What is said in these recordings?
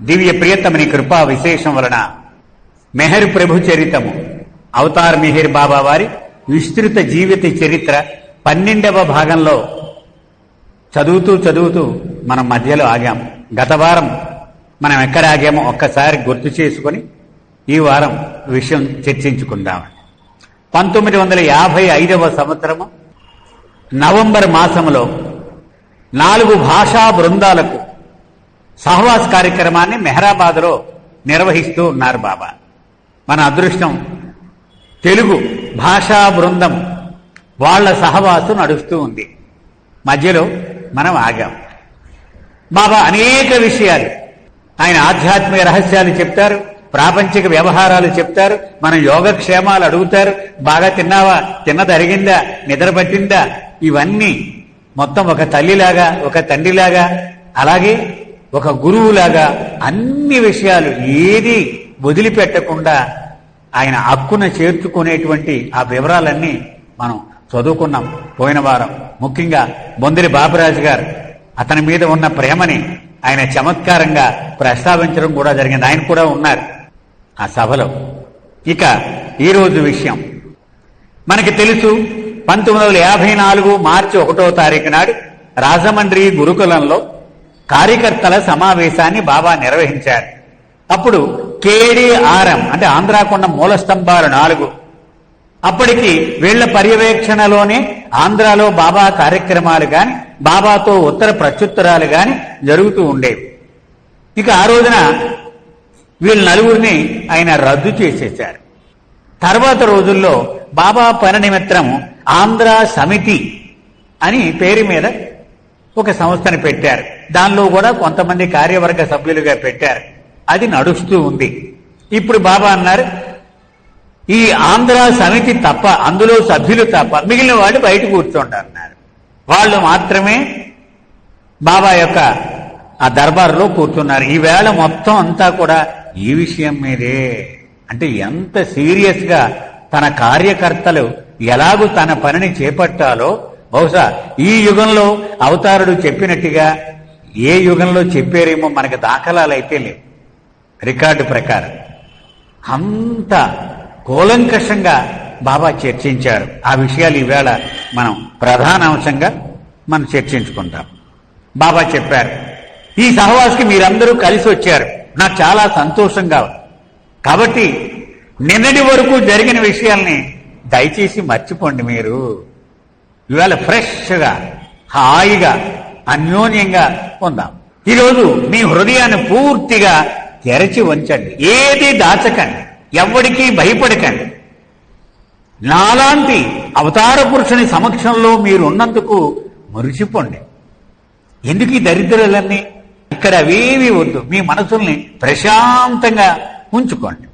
దివ్య ప్రియతమని కృపా విశేషం వలన మెహర్ ప్రభు చరితము అవతార్ మిహిర్ బాబా వారి విస్తృత జీవిత చరిత్ర 12వ భాగంలో చదువుతూ మనం మధ్యలో ఆగాం. గత వారం మనం ఎక్కడ ఆగామో ఒక్కసారి గుర్తు చేసుకుని ఈ వారం విషయం చర్చించుకుందాం. 1955వ సంవత్సరము నవంబర్ మాసంలో 4 భాషా బృందాలకు సహవాస్ కార్యక్రమాన్ని మెహరాబాద్లో నిర్వహిస్తూ ఉన్నారు బాబా. మన అదృష్టం తెలుగు భాషా బృందం వాళ్ల సహవాసు నడుస్తూ ఉంది. మధ్యలో మనం ఆగాం. బాబా అనేక విషయాలు ఆయన ఆధ్యాత్మిక రహస్యాలు చెప్తారు, ప్రాపంచిక వ్యవహారాలు చెప్తారు, మన యోగక్షేమాలు అడుగుతారు. బాగా తిన్నావా, తిన్నది అరిగిందా, నిద్ర పట్టిందా, ఇవన్నీ మొత్తం ఒక తల్లిలాగా ఒక తండ్రిలాగా అలాగే ఒక గురువులాగా అన్ని విషయాలు ఏది వదిలిపెట్టకుండా ఆయన హక్కున చేర్చుకునేటువంటి ఆ వివరాలన్నీ మనం చదువుకున్నాం పోయిన వారం. ముఖ్యంగా బొందిరి బాబురాజు గారు అతని మీద ఉన్న ప్రేమని ఆయన చమత్కారంగా ప్రస్తావించడం కూడా జరిగింది. ఆయన కూడా ఉన్నారు ఆ సభలో. ఇక ఈరోజు విషయం మనకి తెలుసు. 1954 మార్చి 1వ తారీఖు నాడు రాజమండ్రి గురుకులంలో కార్యకర్తల సమావేశాన్ని బాబా నిర్వహించారు. అప్పుడు కేడీఆర్ఎం అంటే ఆంధ్రాకొండ మూల స్తంభాలు 4 అప్పటికి వీళ్ల పర్యవేక్షణలోనే ఆంధ్రాలో బాబా కార్యక్రమాలు గాని బాబాతో ఉత్తర ప్రత్యుత్తరాలు గాని జరుగుతూ ఉండేవి. ఇక ఆ రోజున వీళ్ళ నలుగురిని ఆయన రద్దు చేసేశారు. తర్వాత రోజుల్లో బాబా పని నిమిత్తం ఆంధ్ర సమితి అని పేరు మీద ఒక సంస్థను పెట్టారు. దానిలో కూడా కొంతమంది కార్యవర్గ సభ్యులుగా పెట్టారు. అది నడుస్తూ ఉంది. ఇప్పుడు బాబా అన్నారు, ఈ ఆంధ్ర సమితి తప్ప, అందులో సభ్యులు తప్ప మిగిలిన వాళ్ళు బయట కూర్చోండి. వాళ్ళు మాత్రమే బాబా యొక్క ఆ దర్బార్లో కూర్చున్నారు. ఈవేళ మొత్తం అంతా కూడా ఈ విషయం మీదే. అంటే ఎంత సీరియస్ గా తన కార్యకర్తలు ఎలాగూ తన పనిని చేపట్టాలో బహుశా ఈ యుగంలో అవతారుడు చెప్పినట్టుగా ఏ యుగంలో చెప్పారేమో మనకి దాఖలాలు అయితే లేవు. రికార్డు ప్రకారం అంత కూలంకషంగా బాబా చర్చించారు. ఆ విషయాలు ఈవేళ మనం ప్రధాన అంశంగా మనం చర్చించుకుంటాం. బాబా చెప్పారు, ఈ సహవాస్కి మీరందరూ కలిసి వచ్చారు, నాకు చాలా సంతోషంగా. కాబట్టి నిన్నటి వరకు జరిగిన విషయాల్ని దయచేసి మర్చిపోండి. మీరు ఇవాళ ఫ్రెష్గా హాయిగా అన్యోన్యంగా ఉందాం. ఈరోజు మీ హృదయాన్ని పూర్తిగా తెరచి ఉంచండి, ఏది దాచకండి, ఎవ్వడికి భయపడకండి. నాలాంటి అవతార పురుషుని సమక్షంలో మీరు ఉన్నందుకు మురిసిపోండి. ఎందుకు ఈ దరిద్రాలన్నీ? ఇక్కడ అవేవి వద్దు. మీ మనసుల్ని ప్రశాంతంగా ఉంచుకోండి.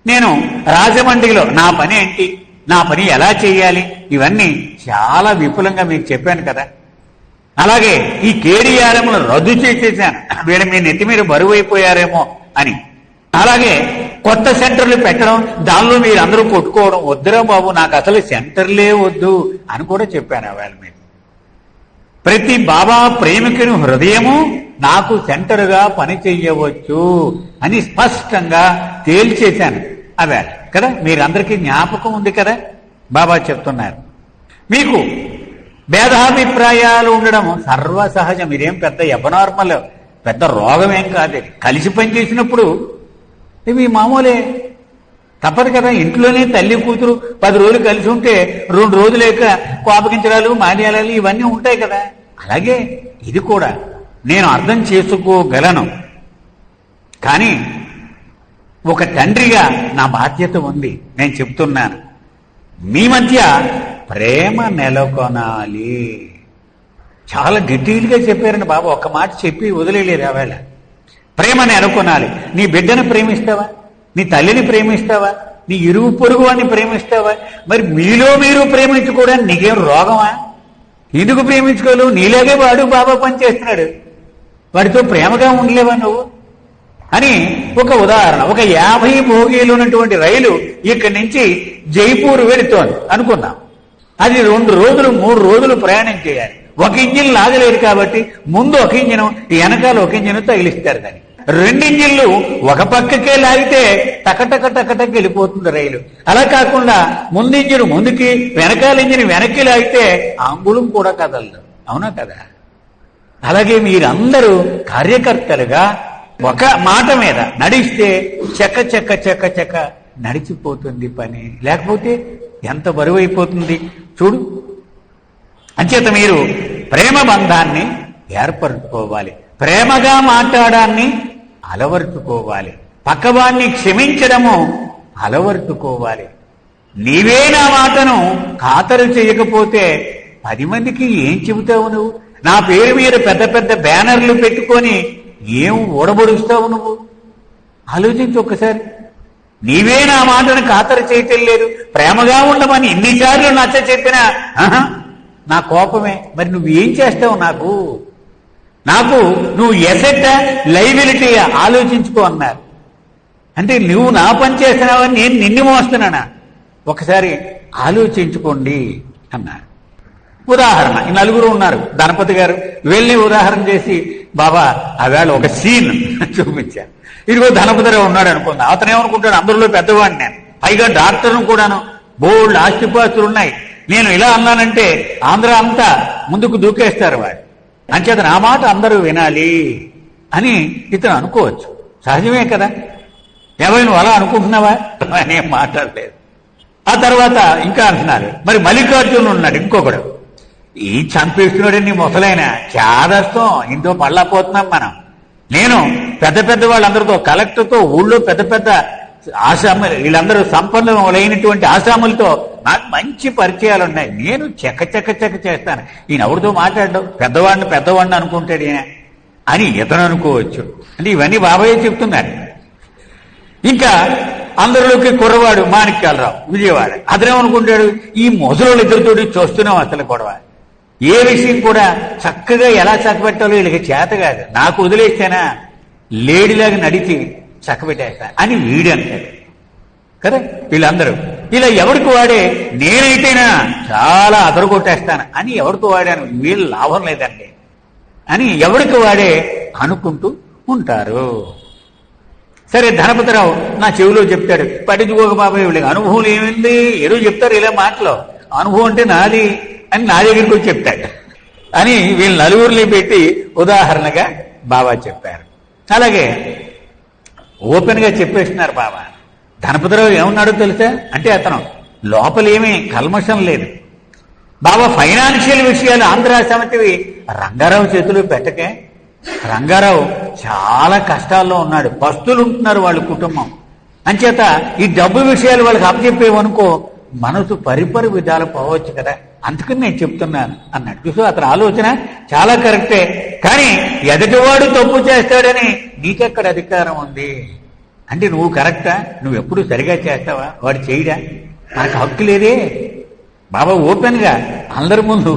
నేను రాజమండ్రిలో నా పని ఏంటి, నా పని ఎలా చేయాలి, ఇవన్నీ చాలా విపులంగా మీకు చెప్పాను కదా. అలాగే ఈ కేడీఆర్ఎంను రద్దు చేసేసాను, వీళ్ళ మీ నెత్తి మీద బరువు అయిపోయారేమో అని. అలాగే కొత్త సెంటర్లు పెట్టడం, దానిలో మీరు అందరూ కొట్టుకోవడం వద్దురా బాబు, నాకు అసలు సెంటర్లే వద్దు అని కూడా చెప్పాను. ఆవేళ మీద ప్రతి బాబా ప్రేమికుని హృదయము నాకు సెంటర్గా పని చెయ్యవచ్చు అని స్పష్టంగా తేల్చేశాను ఆవేళ కదా. మీరందరికీ జ్ఞాపకం ఉంది కదా. బాబా చెప్తున్నారు, మీకు భేదాభిప్రాయాలు ఉండడం సర్వసహజం. ఇదేం పెద్ద ఎబనార్మల్, పెద్ద రోగమేం కాదు. కలిసి పనిచేసినప్పుడు ఇవి మామూలే, తప్పదు కదా. ఇంట్లోనే తల్లి కూతురు 10 రోజులు కలిసి ఉంటే 2 రోజులేక కోపగించడాలు మాన్యాలు ఇవన్నీ ఉంటాయి కదా. అలాగే ఇది కూడా నేను అర్థం చేసుకోగలను. కానీ ఒక తండ్రిగా నా బాధ్యత ఉంది. నేను చెప్తున్నాను, మీ మధ్య ప్రేమ నెలకొనాలి. చాలా డీటెయిల్గా చెప్పారని బాబా ఒక్క మాట చెప్పి వదిలేలేరు. ఆవేళ ప్రేమ నెలకొనాలి. నీ బిడ్డను ప్రేమిస్తావా, నీ తల్లిని ప్రేమిస్తావా, నీ ఇరుగు పొరుగు వాడిని ప్రేమిస్తావా? మరి మీలో మీరు ప్రేమించుకోవడానికి నీకేం రోగమా? ఎందుకు ప్రేమించుకోలేవు? నీలాగే వాడు బాబా పని చేస్తున్నాడు, వాడితో ప్రేమగా ఉండలేవా నువ్వు అని ఒక ఉదాహరణ. ఒక 50 బోగీలు ఉన్నటువంటి రైలు ఇక్కడి నుంచి జైపూర్ వెళుతోంది అనుకుందాం. అది 2 రోజులు 3 రోజులు ప్రయాణం చేయాలి. ఒక ఇంజిన్ లాగలేరు కాబట్టి ముందు ఒక ఇంజిన్, వెనకాల ఒక ఇంజిన్ తగిలిస్తారు దాన్ని. రెండు ఇంజిన్లు ఒక పక్కకే లాగితే టకటక టకటక వెళ్ళిపోతుంది రైలు. అలా కాకుండా ముందు ఇంజిన్ ముందుకి, వెనకాల ఇంజిన్ వెనక్కి లాగితే అంగుళం కూడా కదలదు. అవునా కదా? అలాగే మీరందరూ కార్యకర్తలుగా ఒక మాట మీద నడిస్తే చెక్క చెక్క చెక్క చెక్క నడిచిపోతుంది పని. లేకపోతే ఎంత బరువు అయిపోతుంది చూడు. అంచేత మీరు ప్రేమ బంధాన్ని ఏర్పరచుకోవాలి, ప్రేమగా మాట్లాడాన్ని అలవర్చుకోవాలి, పక్కవాణ్ణి క్షమించడము అలవర్చుకోవాలి. నీవే నా మాటను ఖాతరు చేయకపోతే 10 మందికి ఏం చెబుతావు నువ్వు? నా పేరు మీద పెద్ద పెద్ద బ్యానర్లు పెట్టుకొని ఏం ఊడబడుస్తావు నువ్వు? ఆలోచించు ఒక్కసారి. నీవే నా మాటను ఖాతరు చేయటం లేదు, ప్రేమగా ఉండమని ఎన్నిసార్లు నచ్చ చెప్పినా నా కోపమే. మరి నువ్వు ఏం చేస్తావు? నాకు నువ్వు ఎసెట్ లైబిలిటీ ఆలోచించుకో అన్నారు. అంటే నువ్వు నా పని చేస్తున్నావని నేను నిన్ను మోస్తున్నానా? ఒకసారి ఆలోచించుకోండి అన్నారు. ఉదాహరణ, ఈ నలుగురు ఉన్నారు. గణపతి గారు వెళ్ళి ఉదాహరణ చేసి, బాబా ఆవేళ ఒక సీన్ చూపించారు. ఇదిగో ధనపతిరావు ఉన్నాడు అనుకుందా. అతను ఏమనుకుంటాడు, అందరిలో పెద్దవాడిని నేను, పైగా డాక్టర్ను కూడాను, బోల్డ్ ఆస్తిపాస్తులు ఉన్నాయి, నేను ఇలా అన్నానంటే ఆంధ్ర అంతా ముందుకు దూకేస్తారు వాడు, అంచేత నా మాట అందరూ వినాలి అని ఇతను అనుకోవచ్చు. సహజమే కదా. ఎవరు నువ్వు అలా అనుకుంటున్నావా అని ఏం మాట్లాడలేదు. ఆ తర్వాత ఇంకా అంటున్నారు, మరి మల్లికార్జునుడు ఉన్నాడు ఇంకొకడు, ఈ చంపేస్తున్నాడని ముసలైన చాదస్తం, ఇంతో పళ్ళపోతున్నాం మనం. నేను పెద్ద పెద్ద వాళ్ళందరితో, కలెక్టర్తో, ఊళ్ళో పెద్ద పెద్ద ఆసాములు, వీళ్ళందరూ సంపన్నులైనటువంటి ఆసాములతో నాకు మంచి పరిచయాలు ఉన్నాయి, నేను చెక్క చెక్క చెక్క చేస్తాను. ఈయన ఎవరితో మాట్లాడడం, పెద్దవాడిని అనుకుంటాడు ఈయన అని ఇతను అనుకోవచ్చు. అంటే ఇవన్నీ బాబాయ్ చెప్తున్నాడు. ఇంకా అందరిలోకి కుర్రవాడు మాణిక్యాలరావు, విజయవాడ, అతనేమనుకుంటాడు, ఈ ముసలోళ్ళు ఇద్దరితోటి చూస్తున్నాం అసలు గొడవ, ఏ విషయం కూడా చక్కగా ఎలా చక్కబెట్టాలో వీళ్ళకి చేత కాదు, నాకు వదిలేస్తేనా లేడీలాగా నడిచి చక్కబెట్టేస్తా అని వీడు అంటాడు కదా. వీళ్ళందరూ ఇలా ఎవరికి వాడే, నేనైతేనా చాలా అదరగొట్టేస్తాను అని ఎవరికి వాడాను, వీళ్ళు లాభం లేదండి అని ఎవరికి వాడే అనుకుంటూ ఉంటారు. సరే, ధనపతిరావు నా చెవిలో చెప్తాడు, పట్టించుకోక బాబాయ్, వీళ్ళకి అనుభవం ఏమైంది, ఏదో చెప్తారు ఇలా మాటలో, అనుభవం అంటే నాది అని నా దగ్గరికి వచ్చి చెప్తాడు అని వీళ్ళు నలుగురిని పెట్టి ఉదాహరణగా బాబా చెప్పారు. అలాగే ఓపెన్ గా చెప్పేస్తున్నారు బాబా. ధనపతిరావు ఏమన్నాడో తెలుసా, అంటే అతను లోపలేమీ కల్మషం లేదు. బాబా ఫైనాన్షియల్ విషయాలు ఆంధ్ర సమితివి రంగారావు చేతిలో పెట్టకే, రంగారావు చాలా కష్టాల్లో ఉన్నాడు, పస్తులు ఉంటున్నారు వాళ్ళ కుటుంబం, అంచేత ఈ డబ్బు విషయాలు వాళ్ళకి అప్పచెప్పేవనుకో మనసు పరిపరి విధాలు పోవచ్చు కదా, అందుకని నేను చెప్తున్నాను అన్నాడు. చూసు, అతని ఆలోచన చాలా కరెక్టే, కానీ ఎదుటివాడు తప్పు చేస్తాడని నీకెక్కడ అధికారం ఉంది? అంటే నువ్వు కరెక్టా, నువ్వు ఎప్పుడు సరిగా చేస్తావా, వాడు చేయడా, మనకు హక్కు లేదే. బాబా ఓపెన్ గా అందరి ముందు,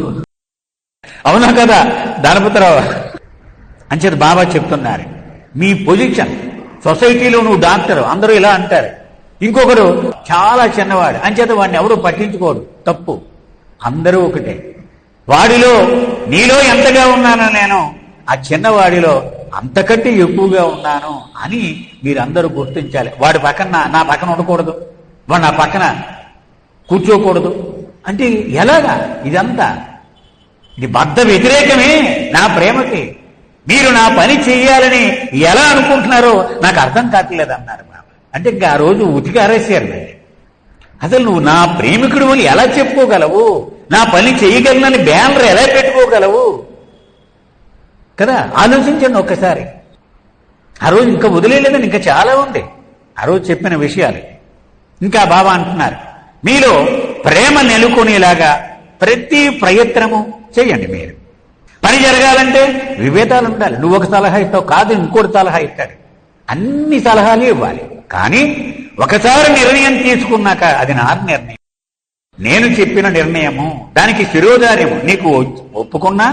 అవునా కదా ధనపతిరావు అంచేత బాబా చెప్తున్నారు, మీ పొజిషన్ సొసైటీలో నువ్వు డాక్టర్, అందరూ ఇలా అంటారు, ఇంకొకరు చాలా చిన్నవాడు, అంచేత వాడిని ఎవరు పట్టించుకోడు, తప్పు, అందరూ ఒకటే. వాడిలో నీలో ఎంతగా ఉన్నానో నేను ఆ చిన్నవాడిలో అంతకంటే ఎక్కువగా ఉన్నాను అని మీరందరూ గుర్తించాలి. వాడి పక్కన నా పక్కన ఉండకూడదు, వాడు నా పక్కన కూర్చోకూడదు అంటే ఎలాగా? ఇదంతా ఇది బద్ధ వ్యతిరేకమే నా ప్రేమకి. మీరు నా పని చెయ్యాలని ఎలా అనుకుంటున్నారో నాకు అర్థం కావట్లేదు అన్నారు బాబా. అంటే ఇంకా ఆ రోజు ఉతికి అరేసారు. అసలు నువ్వు నా ప్రేమికుడు అని ఎలా చెప్పుకోగలవు, నా పని చేయగలనని బ్యానర్ ఎలా పెట్టుకోగలవు కదా? ఆలోచించండి ఒక్కసారి. ఆ రోజు ఇంకా వదిలేలేదని ఇంకా చాలా ఉంది ఆ రోజు చెప్పిన విషయాలు. ఇంకా బాబా అంటున్నారు, మీలో ప్రేమ నెలకొనేలాగా ప్రతి ప్రయత్నము చేయండి. మీరు పని జరగాలంటే విభేదాలు ఉండాలి. నువ్వు ఒక సలహా ఇస్తావు కాదు, ఇంకోటి సలహా ఇస్తాడు, అన్ని సలహాలు ఇవ్వాలి. కానీ ఒకసారి నిర్ణయం తీసుకున్నాక అది నా నిర్ణయం, నేను చెప్పిన నిర్ణయము, దానికి శిరోధార్యము. నీకు ఒప్పుకున్నా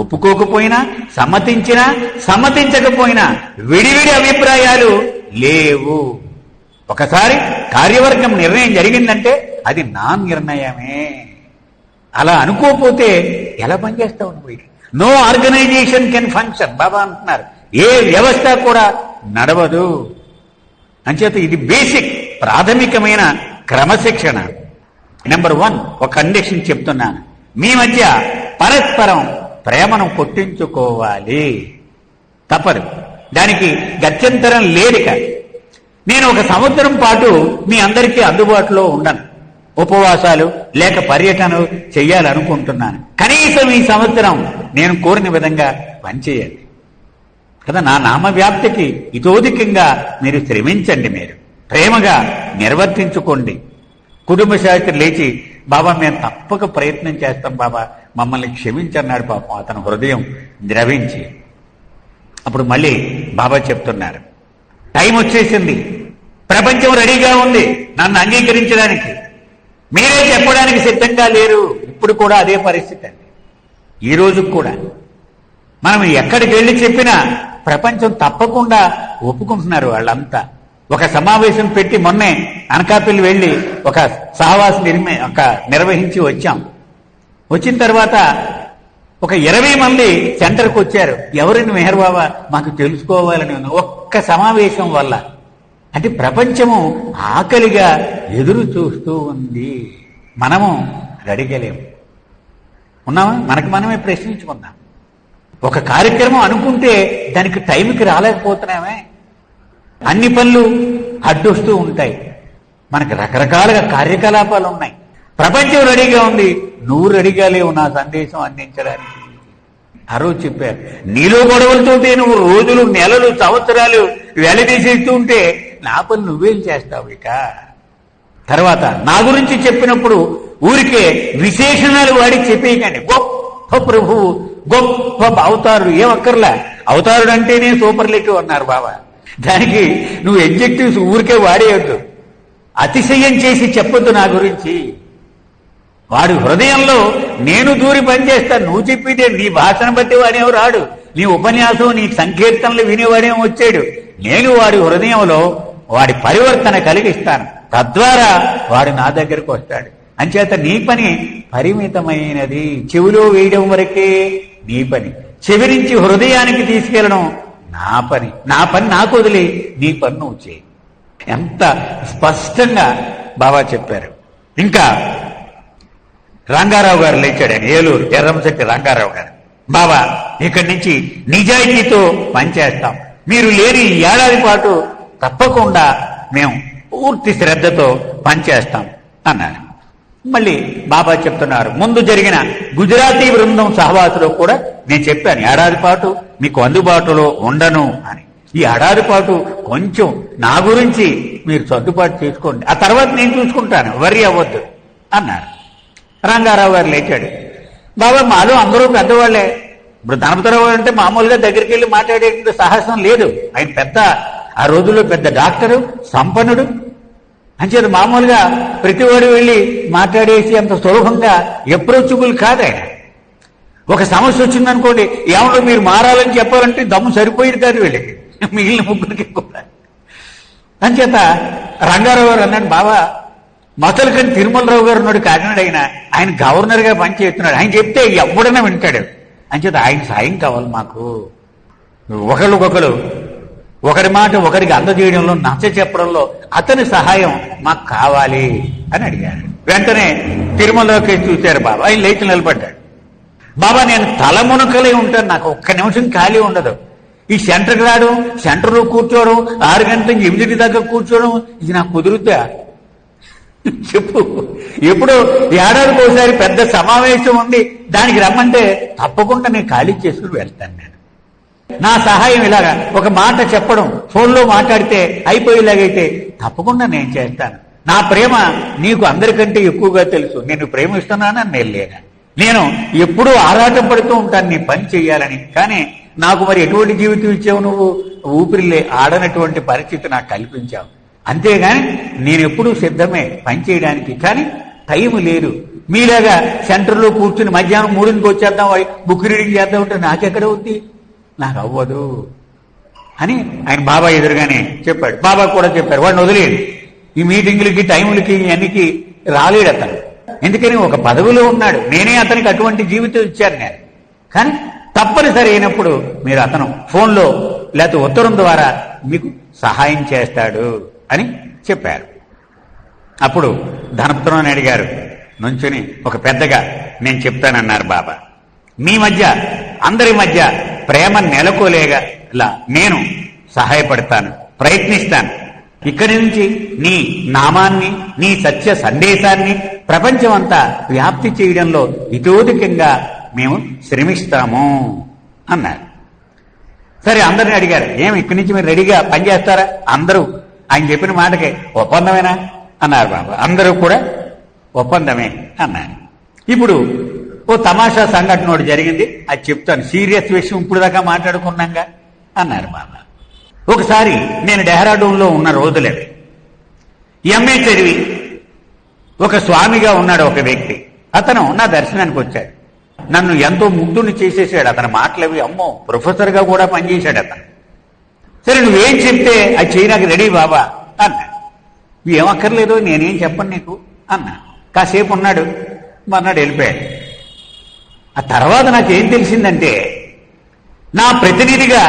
ఒప్పుకోకపోయినా, సమ్మతించినా సమ్మతించకపోయినా విడివిడి అభిప్రాయాలు లేవు. ఒకసారి కార్యవర్గం నిర్ణయం జరిగిందంటే అది నా నిర్ణయమే. అలా అనుకోకపోతే ఎలా పనిచేస్తావు నువ్వు? No organization can function. Baba అంటున్నారు, ఏ వ్యవస్థ కూడా నడవదు. అంచేత ఇది బేసిక్ ప్రాథమికమైన క్రమశిక్షణ. నెంబర్ 1 ఒక కండిషన్ చెప్తున్నాను, మీ మధ్య పరస్పరం ప్రేమను కొట్టించుకోవాలి. తప్పదు, దానికి గత్యంతరం లేదిక. నేను 1 సంవత్సరం పాటు మీ అందరికీ అందుబాటులో ఉండను, ఉపవాసాలు లేక పర్యటనలు చెయ్యాలనుకుంటున్నాను. కనీసం ఈ సంవత్సరం నేను కోరిన విధంగా పనిచేయండి కదా. నా నామవ్యాప్తికి ఇతోధికంగా మీరు శ్రమించండి, మీరు ప్రేమగా నిర్వర్తించుకోండి. కుటుంబ శాస్త్రి లేచి, బాబా మేము తప్పక ప్రయత్నం చేస్తాం బాబా, మమ్మల్ని క్షమించన్నాడు. పాపం అతను హృదయం ద్రవించి. అప్పుడు మళ్ళీ బాబా చెప్తున్నారు, టైం వచ్చేసింది, ప్రపంచం రెడీగా ఉంది నన్ను అంగీకరించడానికి, మీరే చెప్పడానికి సిద్ధంగా లేరు. ఇప్పుడు కూడా అదే పరిస్థితి అండి. ఈ రోజు కూడా మనం ఎక్కడికి వెళ్ళి చెప్పినా ప్రపంచం తప్పకుండా ఒప్పుకుంటున్నారు వాళ్ళంతా. ఒక సమావేశం పెట్టి మొన్నే అనకాపల్లి వెళ్ళి ఒక సహవాసం నిర్వహించి వచ్చాం. వచ్చిన తర్వాత ఒక 20 మంది సెంటర్కి వచ్చారు. ఎవరిని మెహర్ బాబా మాకు తెలుసుకోవాలని ఉంది. ఒక్క సమావేశం వల్ల. అంటే ప్రపంచము ఆకలిగా ఎదురు చూస్తూ ఉంది. మనము అడగలేము. ఉన్నామా? మనకు మనమే ప్రశ్నించుకున్నాం. ఒక కార్యక్రమం అనుకుంటే దానికి టైంకి రాలేకపోతున్నామే. అన్ని పనులు అడ్డొస్తూ ఉంటాయి. మనకు రకరకాలుగా కార్యకలాపాలు ఉన్నాయి. ప్రపంచం రెడీగా ఉంది, నువ్వు రెడీగా లేవు నా సందేశం అందించడానికి. ఆ రోజు చెప్పారు, నీలో గొడవలతోటి నువ్వు రోజులు, నెలలు, సంవత్సరాలు వెలదీసేస్తూ ఉంటే నా పని నువ్వేం చేస్తావు ఇక. తర్వాత నా గురించి చెప్పినప్పుడు ఊరికే విశేషణాలు వాడి చెప్పేయకండి. గొప్ప ప్రభువు, గొప్ప అవతారుడు, ఏమక్కర్లా. అవతారుడు అంటేనే సూపర్లేటివ్ అన్నారు బాబా. దానికి నువ్వు ఎడ్జెక్టివ్స్ ఊరికే వాడేయద్దు. అతిశయం చేసి చెప్పొద్దు నా గురించి. వాడి హృదయంలో నేను దూరి పనిచేస్తాను. నువ్వు చెప్పితే నీ భాషను బట్టి వాడేమో రాడు, నీ ఉపన్యాసం, నీ సంకీర్తనలు వినేవాడేమో వచ్చాడు. నేను వాడి హృదయంలో వాడి పరివర్తన కలిగిస్తాను. తద్వారా వాడు నా దగ్గరకు వస్తాడు. అంచేత నీ పని పరిమితమైనది. చెవిలో వేయడం వరకే నీ పని. చెవి నుంచి హృదయానికి తీసుకెళ్ళడం నా పని. నా పని నాకు వదిలి నీ పని నువ్వు చేయి. ఎంత స్పష్టంగా బాబా చెప్పారు. ఇంకా రంగారావు గారు లేచాడని, ఏలూరు ఎర్రంశెట్టి రంగారావు గారు, బాబా ఇక్కడి నుంచి నిజాయితీతో పనిచేస్తాం, మీరు లేని ఏడాది పాటు తప్పకుండా మేము పూర్తి శ్రద్ధతో పనిచేస్తాం అన్నారు. మళ్ళీ బాబా చెప్తున్నారు, ముందు జరిగిన గుజరాతీ బృందం సహవాసులో కూడా నేను చెప్పాను, ఏడాది పాటు మీకు అందుబాటులో ఉండను అని. ఈ ఏడాది పాటు కొంచెం నా గురించి మీరు సర్దుబాటు చేసుకోండి, ఆ తర్వాత నేను చూసుకుంటాను, వరి అవ్వద్దు అన్నారు. రంగారావు గారు లేచాడు, బాబా మాలో అందరూ పెద్దవాళ్లే. ఇప్పుడు ధనపతిరావు అంటే మామూలుగా దగ్గరికి వెళ్ళి మాట్లాడే సాహసం లేదు. ఆయన పెద్ద, ఆ రోజుల్లో పెద్ద డాక్టరు, సంపన్నుడు. అంచేది మామూలుగా ప్రతివాడు వెళ్ళి మాట్లాడేసి అంత సులభంగా అప్రోచబుల్ కాదు ఆయన. ఒక సమస్య వచ్చిందనుకోండి, ఏమన్నా మీరు మారాలని చెప్పాలంటే దమ్ము సరిపోయేది కాదు వీళ్ళకి, మిగిలిన ముగ్గురికి కూడా. అంచేత రంగారావు గారు అన్నాడు, బాబా మొదలుకని తిరుమలరావు గారు ఉన్నాడు కాకినాడ, ఆయన గవర్నర్ గా పనిచేస్తున్నాడు, ఆయన చెప్తే ఎవడన్నా వింటాడు. అంచేత ఆయన సాయం కావాలి మాకు. ఒకళ్ళకొకరు ఒకరి మాట ఒకరికి అందజేయడంలో, నచ్చ చెప్పడంలో అతని సహాయం మాకు కావాలి అని అడిగాడు. వెంటనే తిరుమలలోకి చూశారు బాబా. ఆయన లేచి నిలబడ్డాడు. బాబా నేను తలమునకలే ఉంటాను, నాకు ఒక్క నిమిషం ఖాళీ ఉండదు. ఈ సెంటర్కి రావడం, సెంటర్లో కూర్చోవడం, 6 గంటల నుంచి 8 దాకా కూర్చోవడం, ఇది నాకు కుదురుతా చెప్పు. ఎప్పుడో ఏడాదికి ఒకసారి పెద్ద సమావేశం ఉంది, దానికి రమ్మంటే తప్పకుండా నేను ఖాళీ చేసుకుని వెళ్తాను. నేను నా సహాయం ఇలాగా ఒక మాట చెప్పడం, ఫోన్లో మాట్లాడితే అయిపోయేలాగైతే తప్పకుండా నేను చేస్తాను. నా ప్రేమ నీకు అందరికంటే ఎక్కువగా తెలుసు, నేను ప్రేమిస్తున్నానని నేను లేనా. నేను ఎప్పుడూ ఆరాటం పడుతూ ఉంటాను నీ పని చెయ్యాలని. కానీ నాకు మరి ఎటువంటి జీవితం ఇచ్చావు నువ్వు, ఊపిరిలే ఆడనటువంటి పరిస్థితి నాకు కల్పించావు. అంతేగాని నేను ఎప్పుడూ సిద్ధమే పని చేయడానికి, కానీ టైం లేదు. మీలాగా సెంటర్లో కూర్చుని మధ్యాహ్నం 3కి వచ్చేద్దాం, బుక్ రీడింగ్ చేద్దాం అంటే నాకెక్కడ ఉంది, నాకు అవ్వదు అని ఆయన బాబా ఎదురుగానే చెప్పాడు. బాబా కూడా చెప్పారు, వాడిని వదిలేడు, ఈ మీటింగులకి టైములకి అన్నికి రాలేడు అతను. ఎందుకని ఒక పదవిలో ఉన్నాడు, నేనే అతనికి అటువంటి జీవితం ఇచ్చాను నేను. కానీ తప్పనిసరి అయినప్పుడు మీరు అతను ఫోన్లో లేకపోతే ఉత్తరం ద్వారా మీకు సహాయం చేస్తాడు అని చెప్పారు. అప్పుడు ధనపతుని అడిగారు నుంచుని ఒక పెద్దగా, నేను చెప్తానన్నారు బాబా. మీ మధ్య అందరి మధ్య ప్రేమ నెలకోలేగా నేను సహాయపడతాను, ప్రయత్నిస్తాను. ఇక్కడి నుంచి నీ నామాన్ని, నీ సత్య సందేశాన్ని ప్రపంచమంతా వ్యాప్తి చేయడంలో ఇతోధికంగా మేము శ్రమిస్తాము అన్నారు. సరే, అందరిని అడిగారు, ఏమి ఇక్కడి నుంచి మీరు రెడీగా పనిచేస్తారా? అందరూ ఆయన చెప్పిన మాటకే ఒప్పందమేనా అన్నారు బాబా. అందరూ కూడా ఒప్పందమే అన్నారు. ఇప్పుడు ఓ తమాషా సంఘటన ఒకటి జరిగింది, అది చెప్తాను. సీరియస్ విషయం ఇప్పుడు దాకా మాట్లాడుకున్నాగా అన్నారు బాబా. ఒకసారి నేను డెహ్రాడూన్లో ఉన్న రోజులవి, ఎంఏ చదివి ఒక స్వామిగా ఉన్నాడు ఒక వ్యక్తి. అతను నా దర్శనానికి వచ్చాడు. నన్ను ఎంతో ముగ్ధుని చేసేసాడు. అతని మాటలవి అమ్మో, ప్రొఫెసర్గా కూడా పనిచేశాడు అతను. సరే, నువ్వేం చెప్తే అది చేయడానికి రెడీ బాబా అన్నా. ఏమక్కర్లేదు, నేనేం చెప్పను నీకు అన్నా. కాసేపు ఉన్నాడు, మర్నాడు వెళ్ళిపోయాడు. ఆ తర్వాత నాకేం తెలిసిందంటే, నా ప్రతినిధిగా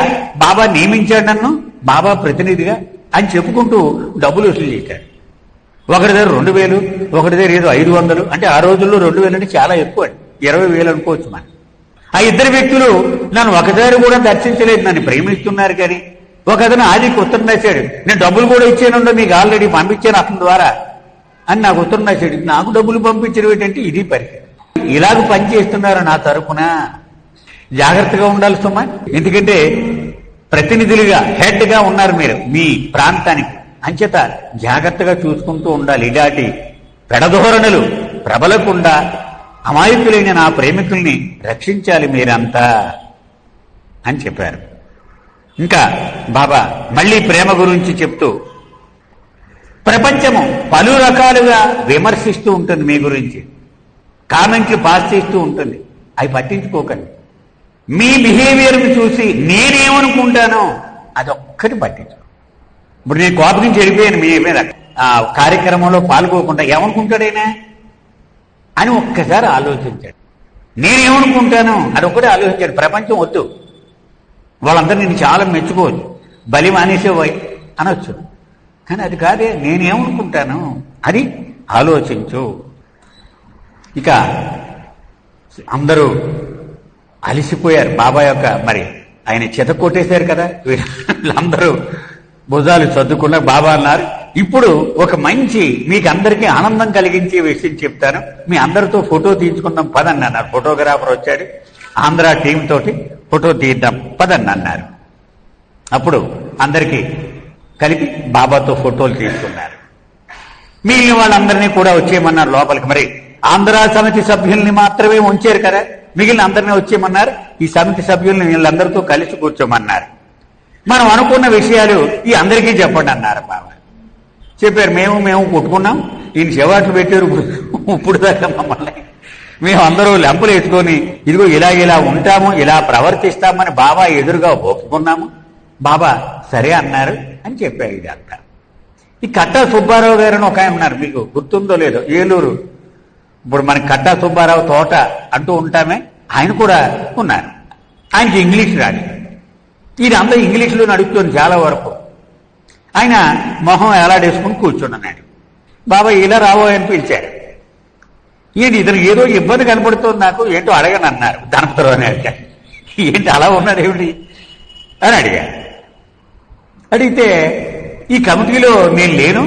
బాబా నియమించాడు నన్ను, బాబా ప్రతినిధిగా అని చెప్పుకుంటూ డబ్బులు వసూలు చేశాడు. ఒకటి దగ్గర 2000, ఒకటి దగ్గర ఏదో 500. అంటే ఆ రోజుల్లో 2000 అంటే చాలా ఎక్కువ, 20,000 అనుకోవచ్చు మనం. ఆ ఇద్దరు వ్యక్తులు నన్ను ఒకసారి కూడా దర్శించలేదు, నన్ను ప్రేమిస్తున్నారు. కానీ ఒక అతను ఆదికి ఉత్తరం రాశాడు, నేను డబ్బులు కూడా ఇచ్చానుండో మీకు ఆల్రెడీ పంపించాను అతని ద్వారా అని నాకు ఉత్తరం రాశాడు. నాకు డబ్బులు పంపించడం ఏంటంటే ఇది పరిస్థితి. ఇలాగ పనిచేస్తున్నారు నా తరపున. జాగ్రత్తగా ఉండాలి సుమా. ఎందుకంటే ప్రతినిధులుగా, హెడ్గా ఉన్నారు మీరు మీ ప్రాంతానికి. అంచేత జాగ్రత్తగా చూసుకుంటూ ఉండాలి. ఇలాంటి పెడధోరణులు ప్రబలకుండా అమాయకులైన నా ప్రేమికుల్ని రక్షించాలి మీరంతా అని చెప్పారు. ఇంకా బాబా మళ్ళీ ప్రేమ గురించి చెప్తూ, ప్రపంచము పలు రకాలుగా విమర్శిస్తూ ఉంటుంది మీ గురించి, కామెంట్లు పాస్ చేస్తూ ఉంటుంది. అవి పట్టించుకోకండి. మీ బిహేవియర్ని చూసి నేనేమనుకుంటానో అదొక్కటి పట్టించు. ఇప్పుడు నేను కోపగించి వెళ్ళిపోయాను మీ మీద, ఆ కార్యక్రమంలో పాల్గొకుండా, ఏమనుకుంటాడైనా అని ఒక్కసారి ఆలోచించాడు. నేనేమనుకుంటాను అదొక్కటే ఆలోచించాడు. ప్రపంచం వద్దు, వాళ్ళందరూ నేను చాలా మెచ్చుకోవచ్చు, బలి మానేసేవాయి అనొచ్చు. కానీ అది కాదే, నేనేమనుకుంటాను అది ఆలోచించు. ఇక అందరూ అలిసిపోయారు బాబా యొక్క, మరి ఆయన చెత కొట్టేశారు కదా, వీళ్ళందరూ భుజాలు సర్దుకున్నారు. బాబా అన్నారు, ఇప్పుడు ఒక మంచి మీకు అందరికీ ఆనందం కలిగించే విషయం చెప్తాను, మీ అందరితో ఫోటో తీయించుకుందాం పదండి అన్నారు. ఫోటోగ్రాఫర్ వచ్చాడు, ఆంధ్ర టీం తోటి ఫోటో తీద్దాం పదండి అన్నారు. అప్పుడు అందరికీ కలిపి బాబాతో ఫోటోలు తీసుకున్నారు. మిగిలిన వాళ్ళందరినీ కూడా వచ్చేయమన్నారు లోపలికి. మరి ఆంధ్ర సమితి సభ్యుల్ని మాత్రమే ఉంచారు కదా, మిగిలిన అందరినీ వచ్చేయమన్నారు. ఈ సమితి సభ్యుల్ని వీళ్ళందరితో కలిసి కూర్చోమన్నారు. మనం అనుకున్న విషయాలు ఈ అందరికీ చెప్పండి అన్నారు బాబా. చెప్పారు. మేము కొట్టుకున్నాం, ఈయన చెవాట్లు పెట్టారు ఇప్పుడు దాకా మమ్మల్ని. మేము అందరూ లెంపలు వేసుకొని ఇదిగో ఇలా ఉంటాము, ఇలా ప్రవర్తిస్తామని బాబా ఎదురుగా ఒప్పుకున్నాము. బాబా సరే అన్నారు అని చెప్పారు. ఇదంతా ఈ కట్టా సుబ్బారావు గారు అని ఒక ఆయన ఉన్నారు, మీకు గుర్తుందో లేదో, ఏలూరు. ఇప్పుడు మనకి కట్టా సుబ్బారావు తోట అంటూ ఉంటామే, ఆయన కూడా ఉన్నారు. ఆయనకి ఇంగ్లీష్ రాదు. ఇది అందరూ ఇంగ్లీష్లో నడుస్తుంది చాలా వరకు. ఆయన మొహం ఎలాడేసుకుని కూర్చున్నాడు. బాబా ఇలా రావో అని పిలిచారు. ఏంటి ఇతను ఏదో ఇబ్బంది కనపడుతుంది నాకు, ఏంటో అడగని అన్నారు. ధనపతురావు అని అడిగారు. ఏంటి అలా ఉన్నారు ఏమిటి అని అడిగారు. అడిగితే ఈ కమిటీలో నేను లేను,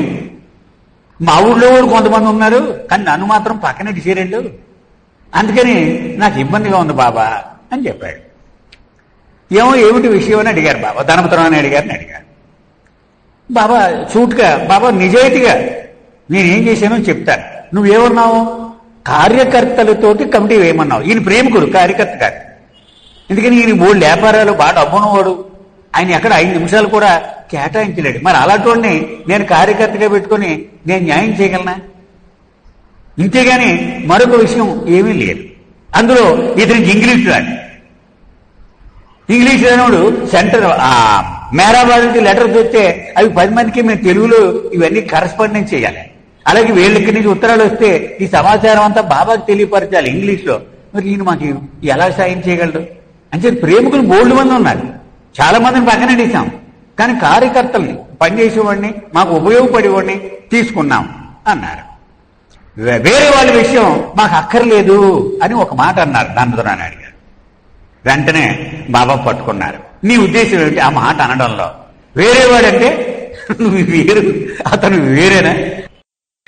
మా ఊళ్ళో కొంతమంది ఉన్నారు, కానీ నన్ను మాత్రం పక్కన డిసిరెండు, అందుకని నాకు ఇబ్బందిగా ఉంది బాబా అని చెప్పాడు. ఏమిటి విషయం అని అడిగారు బాబా. ధనపతురావు అని అడిగారు. బాబా సూట్గా, బాబా నిజాయితీగా నేనేం చేశానో చెప్తాను. నువ్వేమన్నావు? కార్యకర్తలతోటి కమిటీ వేయమన్నావు. ఈయన ప్రేమికుడు, కార్యకర్త కాదు. ఎందుకని ఈయన 3 వ్యాపారాలు, బాగా డబ్బున్నవాడు. ఆయన ఎక్కడ 5 నిమిషాలు కూడా కేటాయించలేడు. మరి అలాంటి వాడిని నేను కార్యకర్తగా పెట్టుకుని నేను న్యాయం చేయగలనా? ఇంతేగాని మరొక విషయం ఏమీ లేదు. అందులో ఇతనికి ఇంగ్లీష్ రాదు. ఇంగ్లీష్ రానోడు సెంటర్ మేరాబాద్ నుంచి లెటర్స్ వస్తే అవి 10 మందికి మేము తెలుగులో ఇవన్నీ కరెస్పాండెన్స్ చేయాలి. అలాగే వీళ్ళకి నుంచి ఉత్తరాలు వస్తే ఈ సమాచారం అంతా బాబాకి తెలియపరచాలి ఇంగ్లీష్లో. మరి ఈయన మాకు ఎలా సాయం చేయగలడు అని చెప్పి ప్రేమికులు 3 మంది ఉన్నారు. చాలా మందిని పక్కన తీసాం, కానీ కార్యకర్తల్ని పనిచేసేవాడిని మాకు ఉపయోగపడేవాడిని తీసుకున్నాం అన్నారు. వేరే వాళ్ళ విషయం మాకు అక్కర్లేదు అని ఒక మాట అన్నారు నందనారాయణ గారు. వెంటనే బాబా పట్టుకున్నారు. నీ ఉద్దేశం ఏమిటి ఆ మాట అనడంలో? వేరేవాడంటే నువ్వు వేరు, అతను వేరేనా?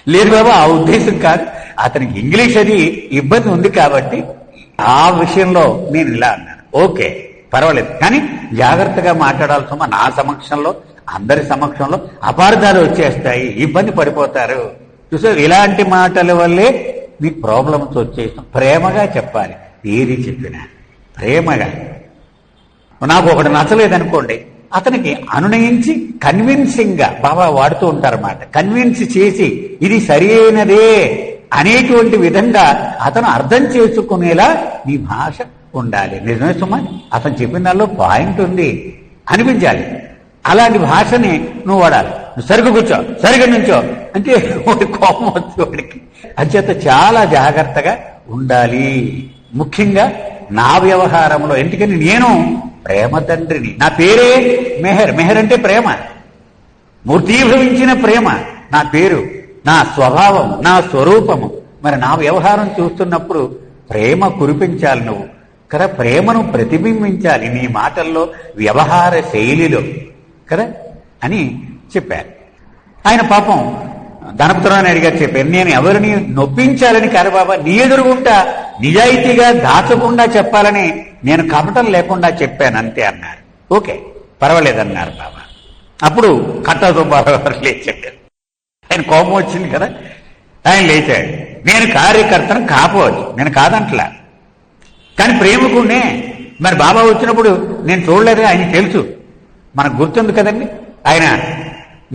లేదు బాబా, ఆ ఉద్దేశం కాదు. అతనికి ఇంగ్లీష్ అది ఇబ్బంది ఉంది కాబట్టి ఆ విషయంలో నేను ఇలా అన్నాను. ఓకే, పర్వాలేదు, కానీ జాగ్రత్తగా మాట్లాడాల్సిన నా సమక్షంలో, అందరి సమక్షంలో అపార్థాలు వచ్చేస్తాయి, ఇబ్బంది పడిపోతారు. చూసారు, ఇలాంటి మాటల వల్లే మీకు ప్రాబ్లమ్స్ వచ్చేస్తాం. ప్రేమగా చెప్పాలి, ఏది చెప్పినా ప్రేమగా. నాకు ఒకటి నచ్చలేదనుకోండి, అతనికి అనునయించి కన్విన్సింగ్ గా బాబా వాడుతూ ఉంటారన్నమాట. కన్విన్స్ చేసి ఇది సరైనదే అనేటువంటి విధంగా అతను అర్థం చేసుకునేలా నీ భాష ఉండాలి. నిజమే సుమా, అతను చెప్పిన దానిలో పాయింట్ ఉంది అనిపించాలి. అలాంటి భాషని నువ్వు వాడాలి. నువ్వు సరిగ్గా కూర్చో, సరిగ్గా నుంచో అంటే వాడి కోపం వచ్చి వాడికి. అంచేత చాలా జాగ్రత్తగా ఉండాలి, ముఖ్యంగా నా వ్యవహారంలో. ఎందుకని నేను ప్రేమ తండ్రిని. నా పేరే మెహర్. మెహర్ అంటే ప్రేమ, మూర్తీభవించిన ప్రేమ నా పేరు, నా స్వభావం, నా స్వరూపము. మరి నా వ్యవహారం చూస్తున్నప్పుడు ప్రేమ కురిపించాలి నువ్వు కదా, ప్రేమను ప్రతిబింబించాలి నీ మాటల్లో, వ్యవహార శైలిలో కదా అని చెప్పారు. ఆయన పాపం ధనపతిరావు గారు చెప్పారు, నేను ఎవరిని నొప్పించాలని కాదు బాబా, నీ ఎదురుగుంటా నిజాయితీగా దాచకుండా చెప్పాలని నేను కపటం లేకుండా చెప్పాను అంతే అన్నారు. ఓకే, పర్వాలేదన్నారు బాబా. అప్పుడు కట్టా సుబ్బారావు గారు లేచాడు. ఆయన కోపం వచ్చింది కదా, ఆయన లేచాడు. నేను కార్యకర్తను కాపోవచ్చు, నేను కాదంటలా, కానీ ప్రేమకునే. మరి బాబా వచ్చినప్పుడు నేను చూడలేదు, ఆయన తెలుసు, మనకు గుర్తుంది కదండి. ఆయన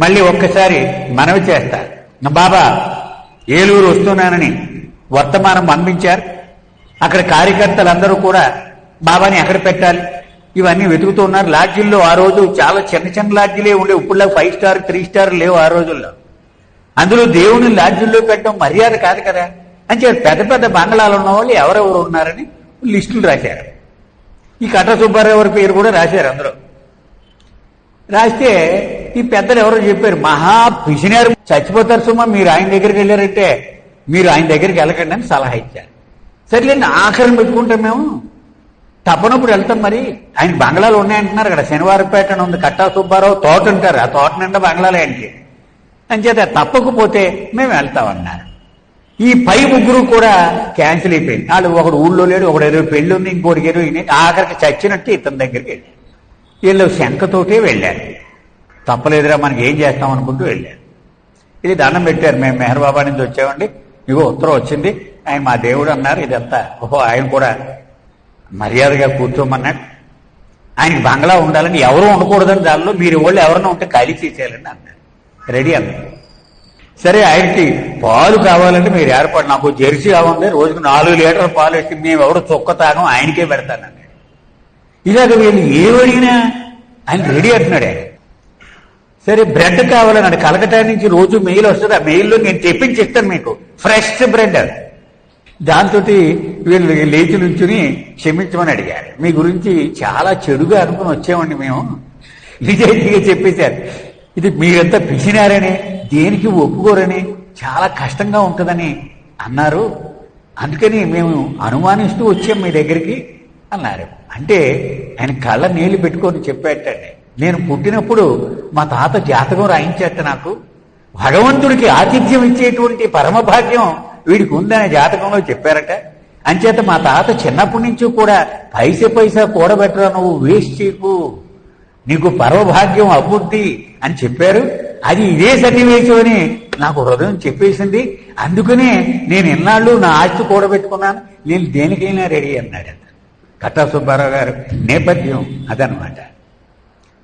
మళ్ళీ ఒక్కసారి మనవి చేస్తారు, బాబా ఏలూరు వస్తున్నానని వర్తమానం పంపించారు. అక్కడ కార్యకర్తలందరూ కూడా బాబాని ఎక్కడ పెట్టాలి ఇవన్నీ వెతుకుతూ ఉన్నారు. లాడ్జీల్లో ఆ రోజు చాలా చిన్న చిన్న లాడ్జీలే ఉండే, ఇప్పుడులా 5 స్టార్ 3 స్టార్ లేవు ఆ రోజుల్లో. అందులో దేవుని లాడ్జీల్లో పెట్టడం మర్యాద కాదు కదా అని చెప్పి పెద్ద పెద్ద బంగళాలు ఉన్న వాళ్ళు ఎవరెవరు ఉన్నారని లిస్టులు రాశారు. ఈ కట్ట సుబ్బారావు గారి పేరు కూడా రాశారు అందులో. రాస్తే ఈ పెద్దలు ఎవరో చెప్పారు, మహా పిసినారు, చచ్చిపోతారు సుమా, మీరు ఆయన దగ్గరికి వెళ్ళారంటే మీరు ఆయన దగ్గరికి వెళ్ళకండి అని సలహా ఇచ్చారు. సర్లేండి, ఆఖరిని పెట్టుకుంటాం మేము, తప్పనప్పుడు వెళ్తాం. మరి ఆయన బంగ్లాలు ఉన్నాయంటున్నారు కదా, శనివారపేట ఉంది, కట్టా సుబ్బారావు తోట ఉంటారు, ఆ తోట నిండా బంగ్లాలే ఆయనకి. అంచేత తప్పకపోతే మేము వెళ్తామన్నారు. ఈ పై ముగ్గురు కూడా క్యాన్సిల్ అయిపోయింది. వాళ్ళు ఒకడు ఊళ్ళో లేడు, ఒకడు ఏదో పెళ్లి ఉంది, ఇంకోటికి ఏదో. ఆఖరికి చచ్చినట్టు ఇతని దగ్గరికి వెళ్ళారు. వీళ్ళు శంకతోటే వెళ్ళారు. తప్పలేదురా, మనకి ఏం చేస్తాం అనుకుంటూ వెళ్ళారు. ఇది దండం పెట్టారు, మేము మెహర్ బాబా నుంచి వచ్చామండి, ఇగో ఉత్తరం వచ్చింది, ఆయన మా దేవుడు అన్నారు. ఇదంతా ఓహో, ఆయన కూడా మర్యాదగా కూర్చోమన్నాడు. ఆయనకి బంగ్లా ఉండాలని, ఎవరూ ఉండకూడదని దానిలో, మీరు వాళ్ళు ఎవరైనా ఉంటే ఖాళీ చేసేయాలండి అన్నారు. రెడీ అన్నారు. సరే, ఆయనకి పాలు కావాలంటే మీరు ఏర్పాటు, నాకు జెర్సీ కావాలి, రోజుకు 4 లీటర్ల పాలు వేసి మేము ఎవరు చొక్క తాగం, ఆయనకే పెడతానన్నాడు. ఇలాగ వీళ్ళు ఏమడిగినా ఆయన రెడీ అంటున్నాడు. ఆయన సరే బ్రెడ్ కావాలన్నాడు. కలకటా నుంచి రోజు మెయిల్ వస్తుంది, ఆ మెయిల్లో నేను తెప్పించి ఇస్తాను మీకు ఫ్రెష్ బ్రెడ్. దాంతో వీళ్ళు లేచి నుంచుని క్షమించమని అడిగారు. మీ గురించి చాలా చెడుగా అనుకుని వచ్చామండి మేము, నిజాయితీగా చెప్పేశారు. ఇది మీరంతా పిసినారని, దేనికి ఒప్పుకోరని, చాలా కష్టంగా ఉంటుందని అన్నారు, అందుకని మేము అనుమానిస్తూ వచ్చాం మీ దగ్గరికి అన్నారు. అంటే ఆయన కళ్ళ నీళ్లు పెట్టుకొని చెప్పేటండి, నేను పుట్టినప్పుడు మా తాత జాతకం రాయించేట, నాకు భగవంతుడికి ఆతిథ్యం ఇచ్చేటువంటి పరమభాగ్యం వీడికి ఉందనే జాతకంలో చెప్పారట. అంచేత మా తాత చిన్నప్పటి నుంచి కూడా పైసా కూడబెట్టరా, నువ్వు వేస్ట్ చేయకు, నీకు పరమభాగ్యం అభివృద్ధి అని చెప్పారు. అది ఇదే సన్నివేశం అని నాకు హృదయం చెప్పేసింది, అందుకనే నేను ఎన్నాళ్ళు నా ఆస్తి కూడబెట్టుకున్నాను, నేను దేనికైనా రెడీ అన్నాడు. కట్టా సుబ్బారావు గారు నేపథ్యం అదనమాట.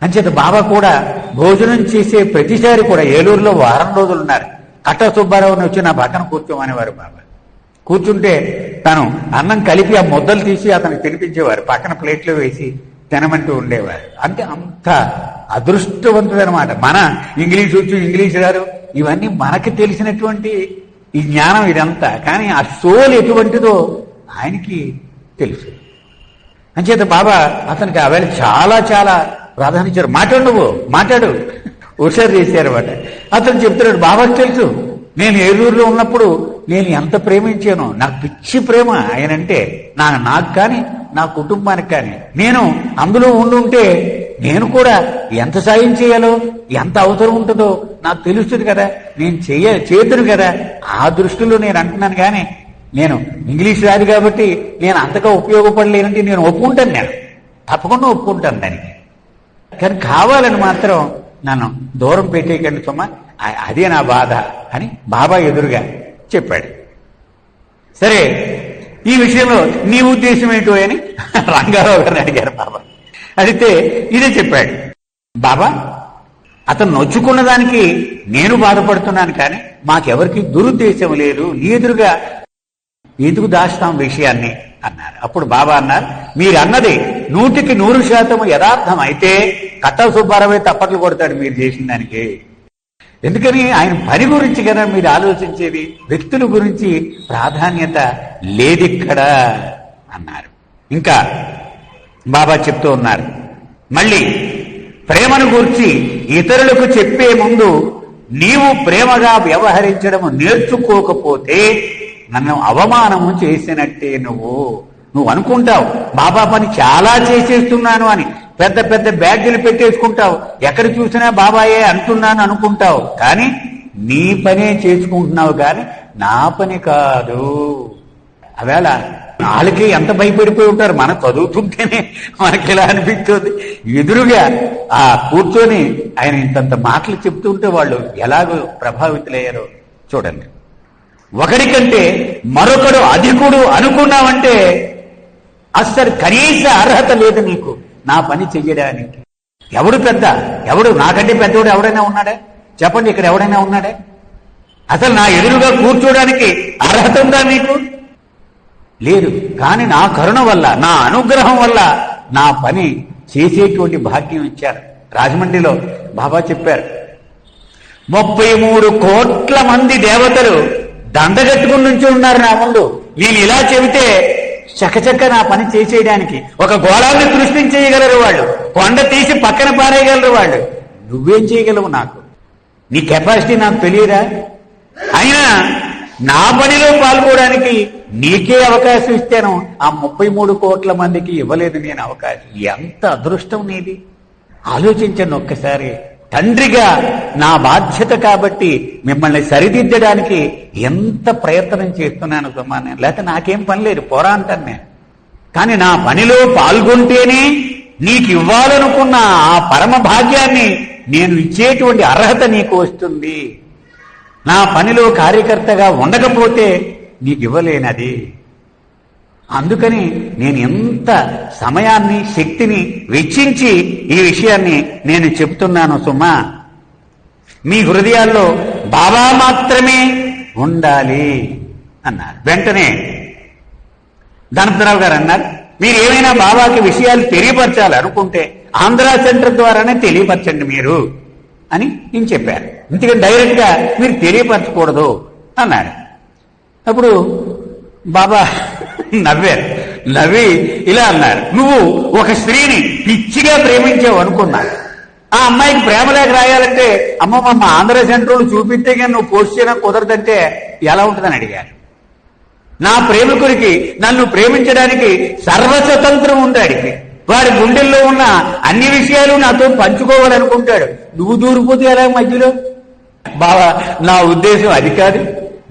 అంచేత బాబా కూడా భోజనం చేసే ప్రతిసారి కూడా ఏలూరులో వారం రోజులు ఉన్నారు. కట్టా సుబ్బారావుని వచ్చి నా పక్కన కూర్చోమనేవారు బాబా. కూర్చుంటే తను అన్నం కలిపి ఆ ముద్దలు తీసి అతనికి తినిపించేవారు, పక్కన ప్లేట్లో వేసి తినమంటూ ఉండేవారు. అంటే అంత అదృష్టవంతుడనమాట. మన ఇంగ్లీష్ వచ్చు, ఇంగ్లీష్ రాదు, ఇవన్నీ మనకి తెలిసినటువంటి ఈ జ్ఞానం ఇదంతా, కానీ ఆ సోల్ ఎటువంటిదో ఆయనకి తెలుసు. అంచేత బాబా అతనికి ఆవేళ చాలా చాలా ప్రాధాన్యత మాట్లాడు, నువ్వు మాట్లాడు, హుషారు చేశారన్నమాట. అతను చెప్తున్నాడు, బాబాకి తెలుసు నేను ఏలూరులో ఉన్నప్పుడు నేను ఎంత ప్రేమించానో, నాకు పిచ్చి ప్రేమ ఆయనంటే, నాకు కానీ నా కుటుంబానికి కానీ. నేను అందులో ఉండుంటే నేను కూడా ఎంత సాయం చేయాలో, ఎంత అవసరం ఉంటుందో నాకు తెలుస్తుంది కదా, నేను చేతును కదా. ఆ దృష్టిలో నేను అంటున్నాను. కానీ నేను ఇంగ్లీష్ రాదు కాబట్టి నేను అంతగా ఉపయోగపడలేనంటే నేను ఒప్పుకుంటాను, నేను తప్పకుండా ఒప్పుకుంటాను దానికి. కానీ కావాలని మాత్రం నన్ను దూరం పెట్టేయకండి సుమా, అదే నా బాధ అని బాబా ఎదురుగా చెప్పాడు. సరే, ఈ విషయంలో నీ ఉద్దేశం ఏంటో అని రంగారావు గారిని అడిగారు బాబా. అడిగితే ఇదే చెప్పాడు, బాబా అతను నొచ్చుకున్న దానికి నేను బాధపడుతున్నాను, కానీ మాకెవరికి దురుద్దేశం లేదు, నీ ఎదురుగా ఎందుకు దాస్తాం విషయాన్ని అన్నారు. అప్పుడు బాబా అన్నారు, మీరు అన్నది 100% యథార్థం అయితే కట్టా సుబ్బారావే తప్పట్లు కొడతాడు మీరు చేసిన దానికి. ఎందుకని ఆయన పని గురించి కదా మీరు ఆలోచించేది, వ్యక్తుల గురించి ప్రాధాన్యత లేదిక్కడ అన్నారు. ఇంకా బాబా చెప్తూ ఉన్నారు, మళ్ళీ ప్రేమను గురించి ఇతరులకు చెప్పే ముందు నీవు ప్రేమగా వ్యవహరించడం నేర్చుకోకపోతే నన్ను అవమానము చేసినట్టే. నువ్వు అనుకుంటావు బాబా పని చాలా చేసేస్తున్నాను అని, పెద్ద పెద్ద బ్యాడ్జీలు పెట్టేసుకుంటావు, ఎక్కడ చూసినా బాబాయే అంటున్నాను అనుకుంటావు, కానీ నీ పనే చేసుకుంటున్నావు, కానీ నా పని కాదు. అవేళ వాళ్ళకి ఎంత భయపడిపోయి ఉంటారు, మనం చదువుతుంటేనే మనకి ఇలా అనిపిస్తుంది. ఎదురుగా ఆ కూర్చొని ఆయన ఇంతంత మాటలు చెప్తుంటే వాళ్ళు ఎలాగో ప్రభావితులయ్యారో చూడండి. ఒకడికంటే మరొకడు అధికుడు అనుకున్నావంటే అస్సలు కనీస అర్హత లేదు నీకు నా పని చెయ్యడానికి. ఎవడు పెద్ద, ఎవడు నాకంటే పెద్దవాడు ఎవడైనా ఉన్నాడే చెప్పండి, ఇక్కడ ఎవడైనా ఉన్నాడే? అసలు నా ఎదురుగా కూర్చోడానికి అర్హత ఉందా మీకు? లేదు. కానీ నా కరుణ వల్ల, నా అనుగ్రహం వల్ల నా పని చేసేటువంటి భాగ్యం ఇచ్చారు. రాజమండ్రిలో బాబా చెప్పారు, 33 కోట్ల మంది దేవతలు దండగట్టుకుని నుంచి ఉన్నారు నా ముందు. నేను ఇలా చెబితే చకచక్క నా పని చేసేయడానికి ఒక గోళాన్ని సృష్టించేయగలరు వాళ్ళు, కొండ తీసి పక్కన పారేయగలరు వాళ్ళు. నువ్వేం చేయగలవు? నాకు నీ కెపాసిటీ నాకు తెలియదా? అయినా నా పనిలో పాల్గొనడానికి నీకే అవకాశం ఇస్తాను, ఆ 33 కోట్ల మందికి ఇవ్వలేదు నేను అవకాశం. ఎంత అదృష్టం నీది ఆలోచించండి ఒక్కసారి. తండ్రిగా నా బాధ్యత కాబట్టి మిమ్మల్ని సరిదిద్దడానికి ఎంత ప్రయత్నం చేస్తున్నాను సుమా. నేను లేకపోతే నాకేం పని లేదు, పోరా అంటాను నేను. కానీ నా పనిలో పాల్గొంటేనే నీకు ఇవ్వాలనుకున్న ఆ పరమ భాగ్యాన్ని నేను ఇచ్చేటువంటి అర్హత నీకు వస్తుంది. నా పనిలో కార్యకర్తగా ఉండకపోతే నీకు ఇవ్వలేనది. అందుకని నేను ఎంత సమయాన్ని శక్తిని వెచ్చించి ఈ విషయాన్ని నేను చెప్తున్నాను సుమా. మీ హృదయాల్లో బాబా మాత్రమే ఉండాలి అన్నారు. వెంటనే ధనపతిరావు గారు అన్నారు, మీరు ఏమైనా బాబాకి విషయాలు తెలియపరచాలి అనుకుంటే ఆంధ్ర సెంటర్ ద్వారానే తెలియపరచండి మీరు అని నేను చెప్పాను. ఎందుకంటే డైరెక్ట్ గా మీరు తెలియపరచకూడదు అన్నాడు. అప్పుడు బాబా నవ్వారు. నవ్వి ఇలా అన్నారు, నువ్వు ఒక స్త్రీని పిచ్చిగా ప్రేమించావు అనుకున్నాను. ఆ అమ్మాయికి ప్రేమలేఖ రాయాలంటే అమ్మమ్మ మా ఆంధ్ర సెంటర్లు చూపిస్తే కానీ నువ్వు పోస్ట్ చేయడం కుదరదంటే ఎలా ఉంటుందని అడిగారు. నా ప్రేమికుడికి నన్ను ప్రేమించడానికి సర్వస్వతంత్రం ఉంది. అడిగి వాడి గుండెల్లో ఉన్న అన్ని విషయాలు నాతో పంచుకోవాలనుకుంటాడు. నువ్వు దూరిపోతే ఎలా మధ్యలో? బావా, నా ఉద్దేశం అది కాదు.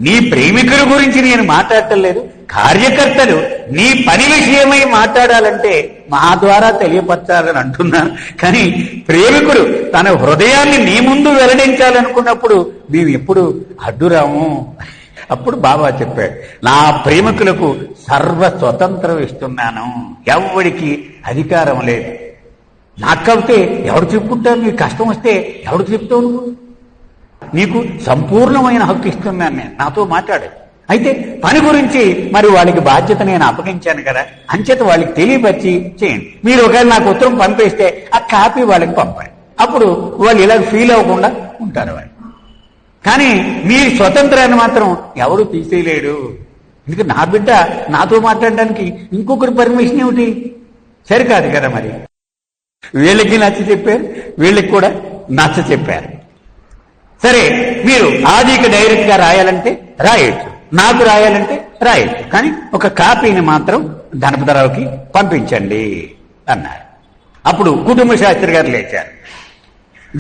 నీ ప్రేమికుల గురించి నేను మాట్లాడటం లేదు. కార్యకర్తలు నీ పని విషయమై మాట్లాడాలంటే మా ద్వారా తెలియపరచాలని అంటున్నాను. కానీ ప్రేమికుడు తన హృదయాన్ని నీ ముందు వెల్లడించాలనుకున్నప్పుడు మేము ఎప్పుడు అడ్డురాము. అప్పుడు బాబా చెప్పాడు, నా ప్రేమికులకు సర్వ స్వతంత్రం ఇస్తున్నాను, ఎవడికి అధికారం లేదు. నాకు కాబట్టి ఎవడు చెప్పుకుంటావు? నీకు కష్టం వస్తే ఎవడు చెప్తావు? నువ్వు నీకు సంపూర్ణమైన హక్కు ఇస్తున్నాను నేను, నాతో మాట్లాడు. అయితే పని గురించి మరి వాళ్ళకి బాధ్యత నేను అప్పగించాను కదా, అంచేత వాళ్ళకి తెలియపరిచి చేయండి. మీరు ఒకవేళ నాకు ఉత్తరం పంపిస్తే ఆ కాపీ వాళ్ళకి పంపండి. అప్పుడు వాళ్ళు ఇలా ఫీల్ అవ్వకుండా ఉంటారు వాళ్ళు. కానీ మీ స్వతంత్రాన్ని మాత్రం ఎవడు తీసేయలేడు. ఎందుకంటే నా బిడ్డ నాతో మాట్లాడడానికి ఇంకొకరి పర్మిషన్ ఏమిటి? సరికాదు కదా మరి. వీళ్ళకి నచ్చ చెప్పారు, వీళ్ళకి కూడా నచ్చ చెప్పారు. సరే, మీరు ఆదికి డైరెక్ట్ గా రాయాలంటే రాయొచ్చు, నాకు రాయాలంటే రాయొచ్చు, కానీ ఒక కాపీని మాత్రం ధనపతిరావుకి పంపించండి అన్నారు. అప్పుడు కుటుంబ శాస్త్రి గారు లేచారు.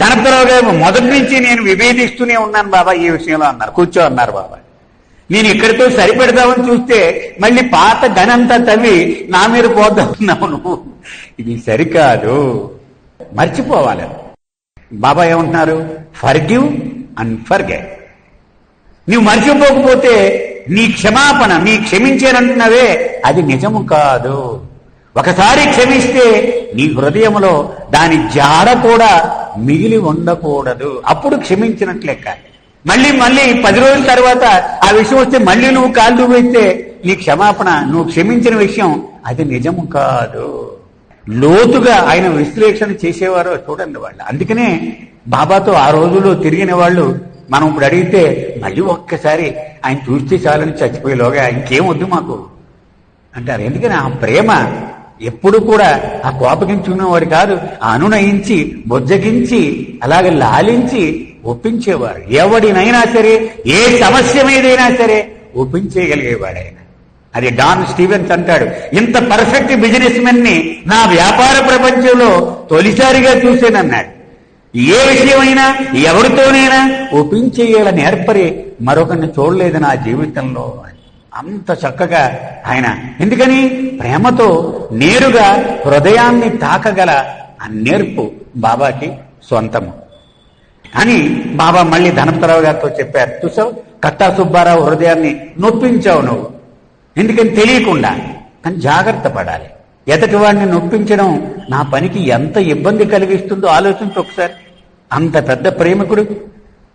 ధనపతిరావు గారు మొదటి నుంచి నేను విభేదిస్తూనే ఉన్నాను బాబా ఈ విషయంలో అన్నారు. కూర్చో అన్నారు బాబా. నేను ఇక్కడితో సరిపెడదామని చూస్తే మళ్ళీ పాత గనంతా తవ్వి నా మీద పోతున్నావు నువ్వు, ఇది సరికాదు, మర్చిపోవాలి. బాబా ఏమంటున్నారు? Forgive and forget. నువ్వు మర్చిపోకపోతే నీ క్షమాపణ, నీ క్షమించానంటున్నావే అది నిజము కాదు. ఒకసారి క్షమిస్తే నీ హృదయంలో దాని జాడ కూడా మిగిలి ఉండకూడదు, అప్పుడు క్షమించినట్లెక్క. మళ్ళీ 10 రోజుల తర్వాత ఆ విషయం వస్తే మళ్ళీ నువ్వు కాళ్ళు వేస్తే నీ క్షమాపణ, నువ్వు క్షమించిన విషయం అది నిజము కాదు. లోతుగా ఆయన విశ్లేషణ చేసేవారో చూడండి వాళ్ళు. అందుకనే బాబాతో ఆ రోజుల్లో తిరిగిన వాళ్ళు మనం ఇప్పుడు అడిగితే మళ్ళీ ఒక్కసారి ఆయన చూస్తే చాలని చచ్చిపోయేలోగా ఇంకేం వద్దు మాకు అంటారు. ఎందుకని ఆ ప్రేమ ఎప్పుడు కూడా ఆ కోపగించుకునేవారు కాదు, ఆ అనునయించి బొజ్జగించి అలాగే లాలించి ఒప్పించేవారు. ఎవడినైనా సరే, ఏ సమస్య మీదైనా సరే ఒప్పించేయగలిగేవాడు ఆయన. అది డాన్ స్టీవెన్స్ అంటాడు, ఇంత పర్ఫెక్ట్ బిజినెస్ మెన్ ని నా వ్యాపార ప్రపంచంలో తొలిసారిగా చూశానన్నాడు. ఏ విషయమైనా ఎవరితోనైనా ఒప్పించేయాల నేర్పరి మరొకరిని చూడలేదు నా జీవితంలో. అంత చక్కగా ఆయన, ఎందుకని ప్రేమతో నేరుగా హృదయాన్ని తాకగల ఆ నేర్పు బాబాకి సొంతము అని బాబా మళ్ళీ ధనపతిరావు గారితో చెప్పారు. చూసావు, కట్టా సుబ్బారావు హృదయాన్ని నొప్పించావు నువ్వు, ఎందుకని తెలియకుండా. కానీ జాగ్రత్త పడాలి. ఎదటి వాడిని నొప్పించడం నా పనికి ఎంత ఇబ్బంది కలిగిస్తుందో ఆలోచించి ఒకసారి. అంత పెద్ద ప్రేమికుడు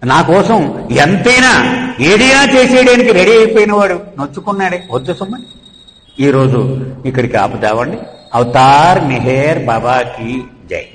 నా కోసం ఎంతైనా ఏదైనా చేసేయడానికి రెడీ అయిపోయిన వాడు నొచ్చుకున్నాడే. వద్దు సుమ్మ, ఈరోజు ఇక్కడికి ఆపుదామండి. అవతార్ మెహర్ బాబాకి జై.